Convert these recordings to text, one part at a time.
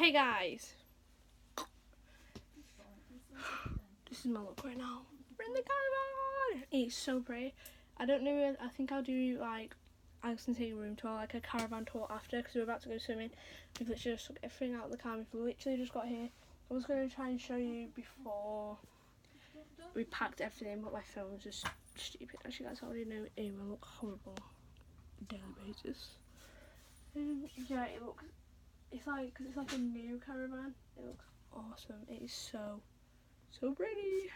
Hey guys, this is my look right now. We're in the caravan. It's so pretty. I don't know. I think I'll do like I was gonna take a room tour, like a caravan tour after, because we're about to go swimming. We've literally just took everything out of the car. We've literally just got here. I was gonna try and show you before we packed everything, but my phone was just stupid. As you guys already know, it will look horrible on a daily basis. Yeah, it looks. It's like, because it's like a new caravan, it looks awesome. It is so pretty.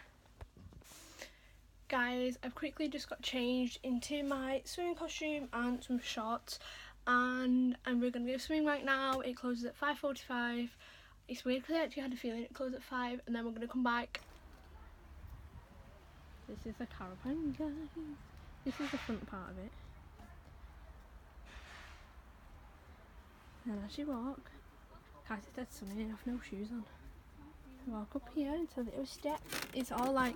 Guys, I've quickly just got changed into my swimming costume and some shorts, and we're going to go swimming right now. It closes at 5:45. It's weird because I actually had a feeling it closed at 5, and then we're going to come back. This is the caravan, guys. This is the front part of it. And as you walk, guys, it's dead sunny, I have no shoes on. I walk up here into a little step. It's all like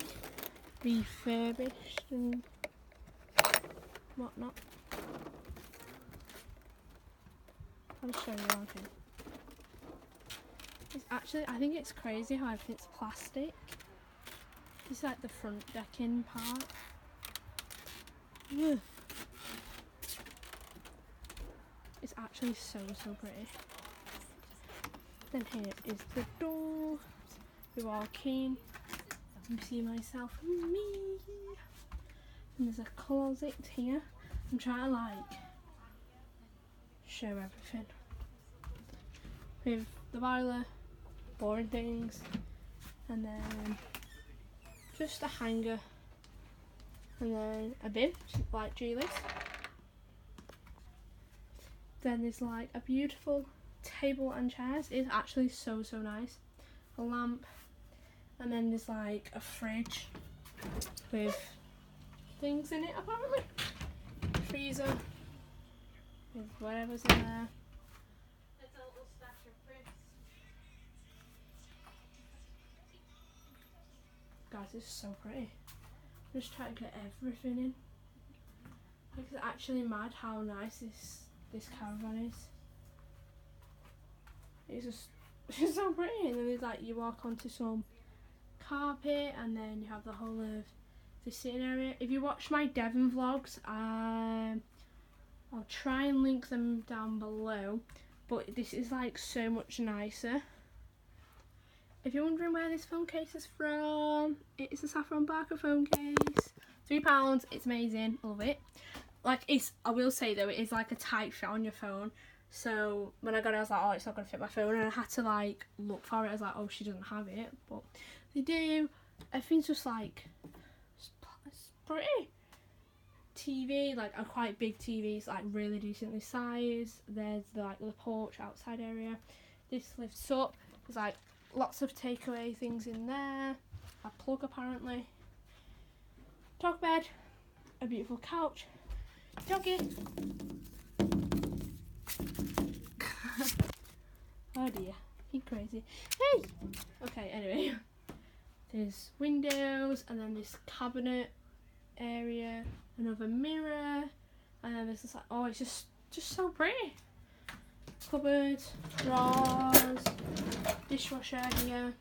refurbished and whatnot. I'll just show you around here. It's actually, I think it's crazy how everything's plastic. It's like the front decking part. Ugh. It's actually so pretty. Then here is the door. We walk in. You see myself and me. And there's a closet here. I'm trying to like show everything. With the boiler, boring things, and then just a hanger, and then a bin, like Julie's. Then there's like a beautiful table and chairs. It's actually so nice. A lamp, and then there's like a fridge with things in it apparently. Freezer with whatever's in there. There's a little stash of crisps. Guys, it's so pretty. I'm just trying to get everything in. Like, it's actually mad how nice this caravan is. It's so pretty. And then there's like, you walk onto some carpet, and then you have the whole of the sitting area. If you watch my Devon vlogs, I'll try and link them down below, but this is like so much nicer. If you're wondering where this phone case is from, it is a Saffron Barker phone case. £3, it's amazing, I love it. Like, I will say though, it is like a tight fit on your phone. So when I got it, I was like, oh, it's not gonna fit my phone, and I had to like look for it. I was like, oh, she doesn't have it, but they do. Everything's just like, it's pretty. TV, like a quite big TV, it's like really decently sized. There's like the porch outside area. This lifts up. There's like lots of takeaway things in there. A plug apparently. Dog bed. A beautiful couch. Doggy. Oh dear, he's crazy. Hey! Okay, anyway. There's windows, and then this cabinet area, another mirror, and then there's this like, oh, it's just so pretty. Cupboards, drawers, dishwasher here,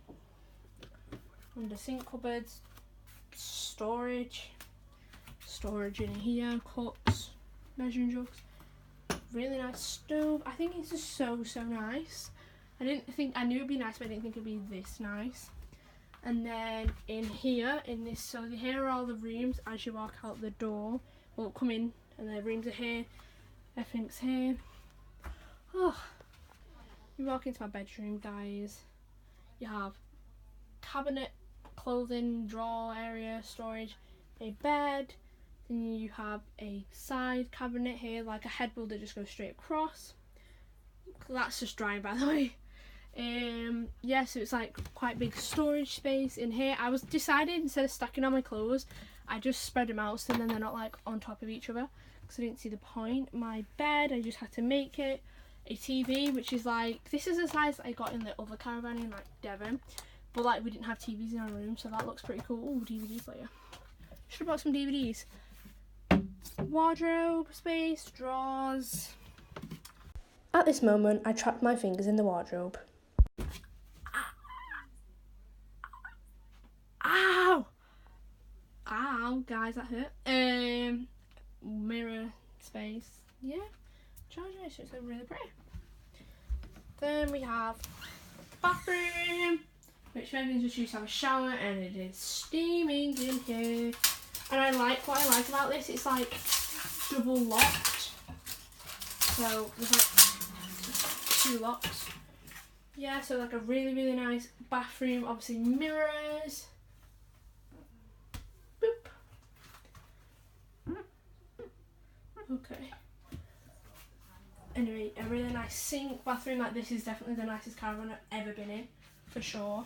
under sink cupboards, storage in here, cups, measuring jugs, really nice stove. I think it's just so nice. I knew it'd be nice, but I didn't think it'd be this nice. And then in here, so here are all the rooms as you walk out the door. Well, come in, and the rooms are here. Everything's here. Oh, you walk into my bedroom, guys. You have cabinet, clothing, drawer area, storage, a bed. Then you have a side cabinet here, like a headboard that just goes straight across. That's just drying, by the way. Yeah, so it's like quite big storage space in here. I was decided, instead of stacking on my clothes, I just spread them out so then they're not like on top of each other, because I didn't see the point. My bed, I just had to make it. A TV, which is like, this is the size that I got in the other caravan in like Devon, but like we didn't have TVs in our room, so that looks pretty cool. Oh, DVD player. Should have bought some DVDs. Wardrobe space, drawers. At this moment, I trapped my fingers in the wardrobe. Ow! Ow, guys, that hurt. Mirror space. Yeah, charging it, so it's really pretty. Then we have bathroom, which Megan's just used to have a shower, and it is steaming in here. And what I like about this, it's like double locked. So there's like 2 locks. Yeah, so like a really, really nice bathroom. Obviously mirrors. Boop. Okay. Anyway, a really nice sink bathroom. Like, this is definitely the nicest caravan I've ever been in, for sure.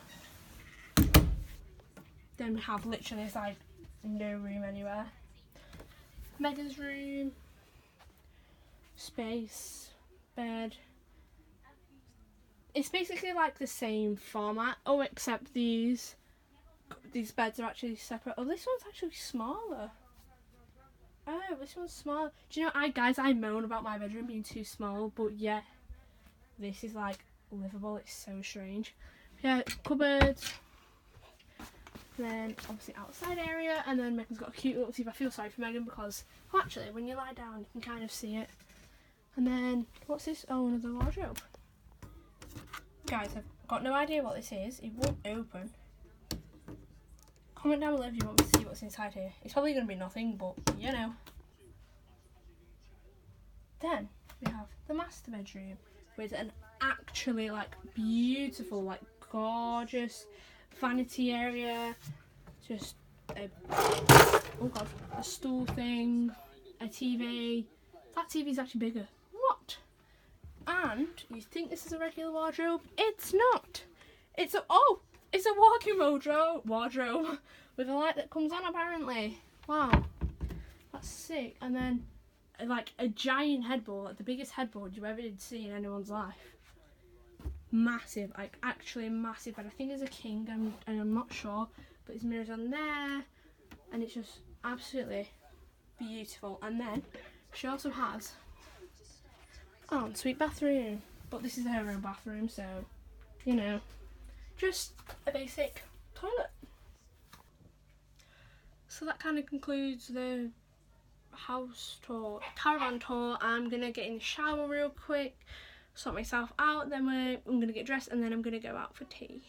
Then we have literally, it's like no room anywhere. Megan's room, space, bed. It's basically like the same format. Oh, except these beds are actually separate. Oh, this one's actually smaller. Oh, this one's small. Do you know, I moan about my bedroom being too small, but yeah, this is like livable. It's so strange. Yeah, cupboards. Then obviously outside area, and then Megan's got a cute little. See, I feel sorry for Megan because, well, actually, when you lie down, you can kind of see it. And then what's this? Oh, another wardrobe. Guys, I've got no idea what this is. It won't open. Comment down below if you want me to see what's inside here. It's probably going to be nothing, but you know. Then we have the master bedroom with an actually like beautiful, like gorgeous vanity area. Just a, oh god, a stool thing, a TV. That TV is actually bigger. What? And you think this is a regular wardrobe? It's not. It's a walking wardrobe with a light that comes on apparently. Wow, that's sick. And then like a giant headboard, like the biggest headboard you ever did see in anyone's life. Massive, like actually massive. And I think there's a king, and I'm not sure, but there's mirrors on there, and it's just absolutely beautiful. And then she also has an ensuite bathroom, but this is her own bathroom, so you know, just a basic toilet. So that kind of concludes the house tour, caravan tour. I'm gonna get in the shower real quick, sort myself out, then I'm gonna get dressed, and then I'm gonna go out for tea.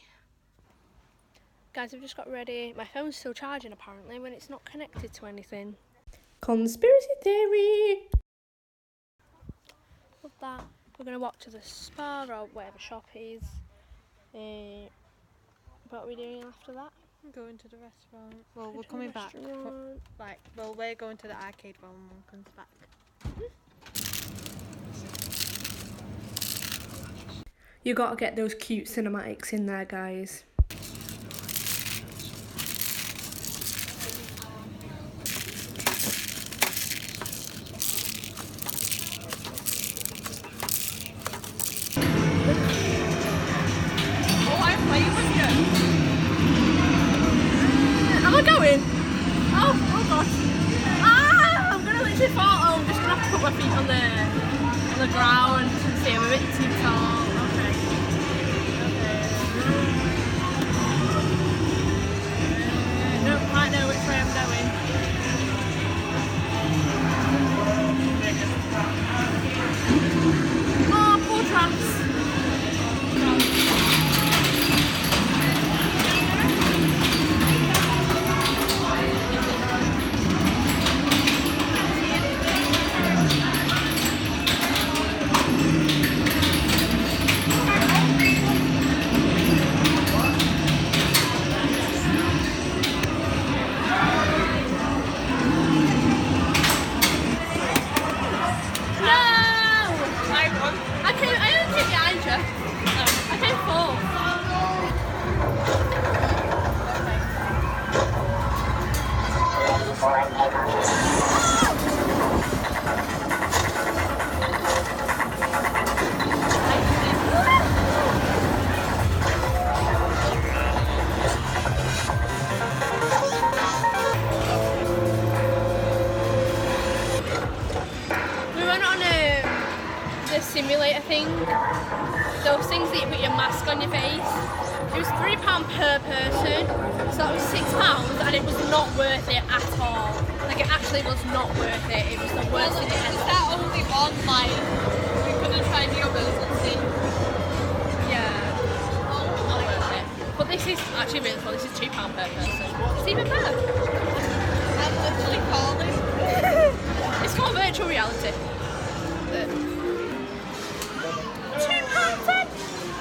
Guys, I've just got ready. My phone's still charging apparently when it's not connected to anything. Conspiracy theory! Love that. We're gonna walk to the spa or whatever shop is. What are we doing after that? Going to the restaurant. Well, we're coming back. Well, we're going to the arcade while Mum comes back. You gotta get those cute cinematics in there, guys. Am I going? Oh god. Ah, I'm gonna literally fall. Oh, I'm just gonna have to put my feet on the ground and see, I'm a bit too tall. Okay. Don't quite know which way I'm going. Oh, poor tramps. Simulator thing, those things that you put your mask on your face. It was £3 per person, so that was £6 and it was not worth it at all. Like, it actually was not worth it. It was the worst thing ever. Is that only one, like, we could have tried the others and see? Yeah. Not worth it. But this is actually really fun. This is £2 per person. It's even better. I'm literally calling. It's called virtual reality. £2.10.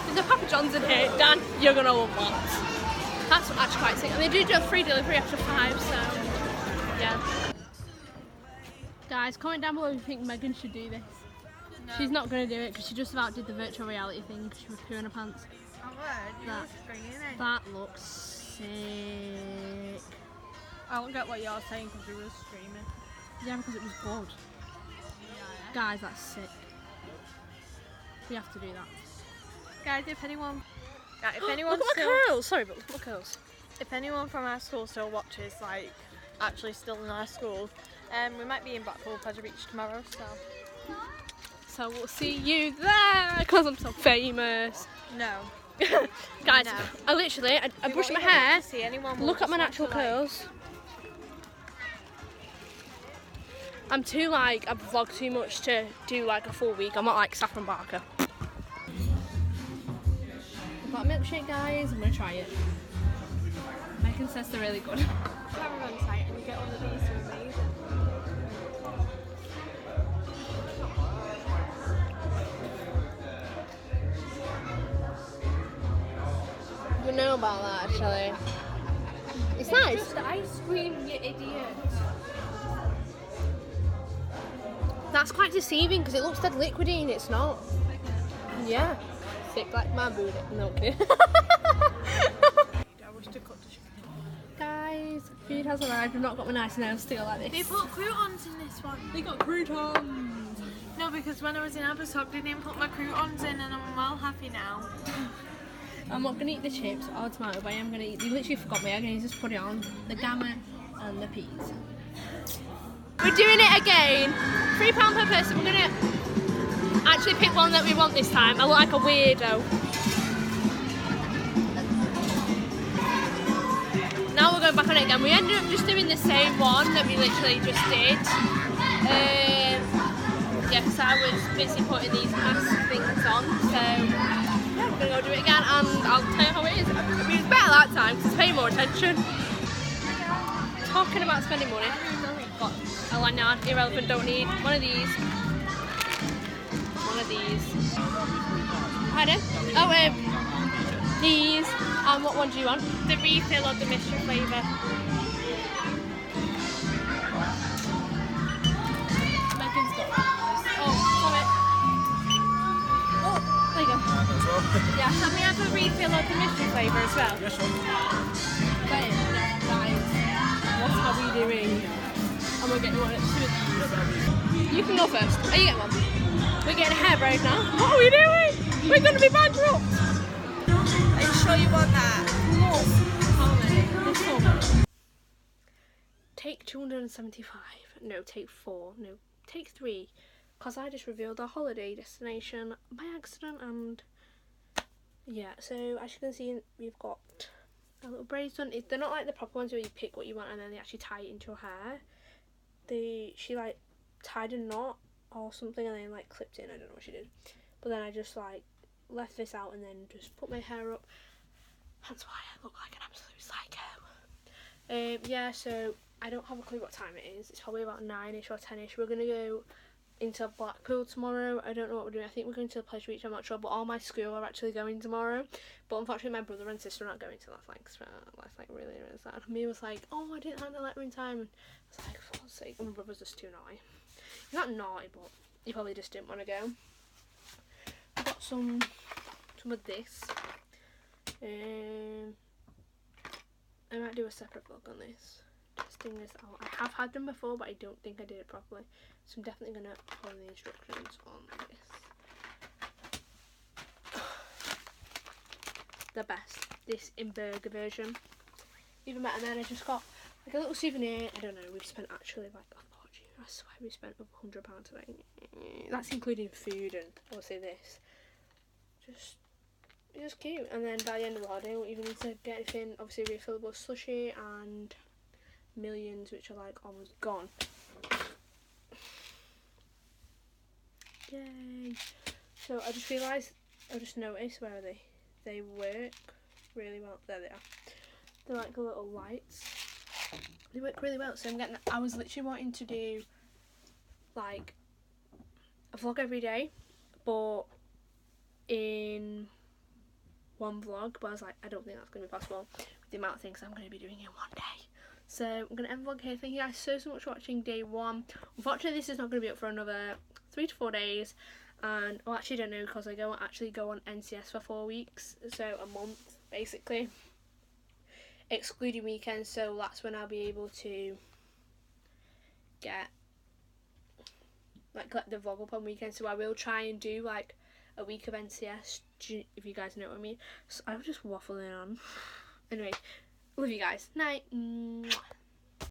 There's a Papa John's in here. Dan, you're gonna love that. That's actually quite sick. And they do a free delivery after 5, so yeah. Guys, comment down below if you think Megan should do this. No. She's not gonna do it because she just about did the virtual reality thing because she was pooing her pants. I would. You were screaming. That looks sick. I don't get what you're saying because you were screaming. Yeah, because it was good. Yeah. Guys, that's sick. We have to do that. Guys, if anyone Look at my curls! Sorry, but look at my curls. If anyone from our school still watches, like, actually still in our school, we might be in Blackpool Pleasure Beach tomorrow, So we'll see you there because I'm so famous. No. Guys, No. I brushed my hair. See anyone. Look at my natural curls. I'm too I vlog too much to do like a full week. I'm not like Saffron Barker. I've got a milkshake, guys. I'm gonna try it. Megan says they're really good. Caravan site and you get all of these, are amazing. I don't know about that actually. It's nice. Just ice cream, you idiot. That's quite deceiving because it looks dead liquidy and it's not. Yeah. Thick like my booty. No kidding. Guys, food has arrived. I've not got my nice nails still like this. They put croutons in this one. They got croutons. No, because when I was in Abersock, they didn't put my croutons in and I'm well happy now. I'm not gonna eat the chips or tomato, but I am gonna eat. They literally forgot me. I'm gonna just put it on the gamma and the peas. We're doing it again. £3 per person. We're gonna actually pick one that we want this time. I look like a weirdo. Now we're going back on it again. We ended up just doing the same one that we literally just did. Yeah, because I was busy putting these mask things on. So yeah, we're gonna go do it again, and I'll tell you how it is. I mean, it's better that time because it's paying more attention. Talking about spending money. Got a lanyard, irrelevant, don't need. One of these. One of these. Pardon? Oh, these. And what one do you want? The refill of the mystery flavour. Megan's got these. Oh, sorry. Oh, there you go. Yeah. Can we have a refill of the mystery flavour as well? Yes, sure. Guys, what are we doing? And we're getting one at 2 of these. You can go first. Oh, you get one. We're getting a hair braid now. What are we doing? We're going to be bankrupt. Are you sure you want that? How many? There's so many. Take 275. No, take 4. No, take 3. Because I just revealed our holiday destination by accident, and yeah, so as you can see, we've got a little braids done. They're not like the proper ones where you pick what you want and then they actually tie it into your hair. She like tied a knot or something and then like clipped it in. I don't know what she did. But then I just like left this out and then just put my hair up. That's why I look like an absolute psycho. Yeah, so I don't have a clue what time it is. It's probably about 9ish or 10ish. We're gonna go into Blackpool tomorrow. I don't know what we're doing. I think we're going to the Pleasure Beach, I'm not sure, but all my school are actually going tomorrow. But unfortunately my brother and sister are not going, so that's like really, really sad. Me was like, oh, I didn't have the letter in time, and I was like, for God's sake, my brother's just too naughty. He's not naughty, but he probably just didn't want to go. I've got some of this. I might do a separate vlog on this, testing this out. I have had them before, but I don't think I did it properly, so I'm definitely going to follow the instructions on this. The best, this in burger version, even better. And then I just got like a little souvenir. I don't know, we've spent actually like a fortune. I swear we spent over £100 today. That's including food and obviously this. Just It was cute. And then by the end of the holiday, I won't even need to get anything. Obviously, refillable slushie and millions, which are like almost gone. Yay! So I just realised, I just noticed, where are they? They work really well. There they are. They're like the little lights. They work really well. So I was literally wanting to do like a vlog every day, but in one vlog, but I was like, I don't think that's going to be possible with the amount of things I'm going to be doing in one day. So I'm going to end the vlog here. Thank you guys so much for watching day 1. Unfortunately, this is not going to be up for another 3 to 4 days, and well, actually don't know, because I actually go on NCS for 4 weeks, so a month basically, excluding weekends. So that's when I'll be able to get the vlog up on weekends. So I will try and do like a week of NCS, if you guys know what I mean. So I'm just waffling on. Anyway, love you guys. Night. Mwah.